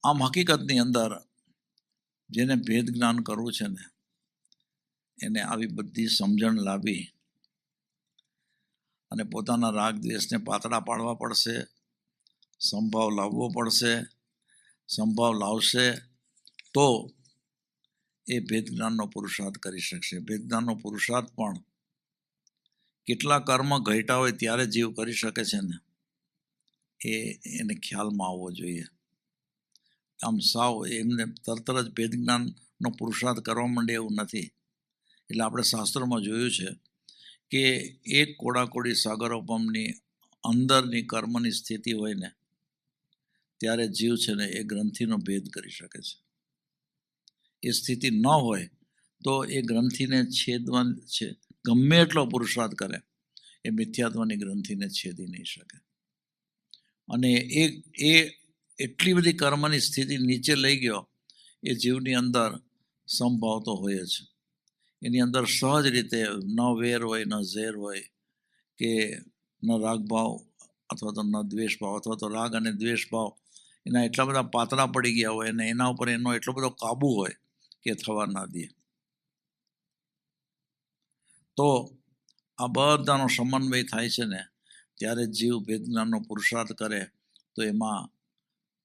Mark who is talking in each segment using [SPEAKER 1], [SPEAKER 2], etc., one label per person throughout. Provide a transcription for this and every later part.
[SPEAKER 1] આમ હકીકતની અંદર જેને ભેદ જ્ઞાન કરવું છે ને એને આવી બધી સમજણ લાવી અને પોતાના રાગ દ્વેષને પાતળા પાડવા પડશે, સંભાવ લાવવો પડશે. સંભાવ લાવશે તો એ ભેદ જ્ઞાનનો પુરુષાર્થ કરી શકશે. ભેદ જ્ઞાનનો પુરુષાર્થ પણ કેટલા કર્મ ઘટ્યા હોય ત્યારે જીવ કરી શકે છે ને એને ખ્યાલમાં આવવો જોઈએ. આમ સાવ એમને તરત જ ભેદ જ્ઞાનનો પુરુષાર્થ કરવા માંડે એવું નથી. એટલે આપણે શાસ્ત્રોમાં જોયું છે કે એક કોડાકોડી સાગરોપમની અંદરની કર્મની સ્થિતિ હોય ને ત્યારે જીવ છે ને એ ગ્રંથિનો ભેદ કરી શકે છે. એ સ્થિતિ ન હોય તો એ ગ્રંથિને છેદવાની છે ગમે એટલો પુરુષાર્થ કરે એ મિથ્યાત્વની ગ્રંથિને છેદી નહીં શકે. અને એ એટલી બધી કર્મની સ્થિતિ નીચે લઈ ગયો એ જીવની અંદર સમભાવ તો હોય જ. એની અંદર સહજ રીતે ન વેર હોય, ન ઝેર હોય, કે ન રાગભાવ અથવા તો ન દ્વેષ ભાવ અથવા તો રાગ અને દ્વેષ ભાવ એના એટલા બધા પાતળા પડી ગયા હોય અને એના ઉપર એનો એટલો બધો કાબુ હોય કે થવા ના દે. તો આ બધાનો સમન્વય થાય છે ને ત્યારે જીવ ભેદ જ્ઞાનનો પુરુષાર્થ કરે તો એમાં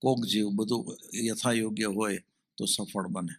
[SPEAKER 1] કોક જીવ બધું યથાયોગ્ય હોય તો સફળ બને.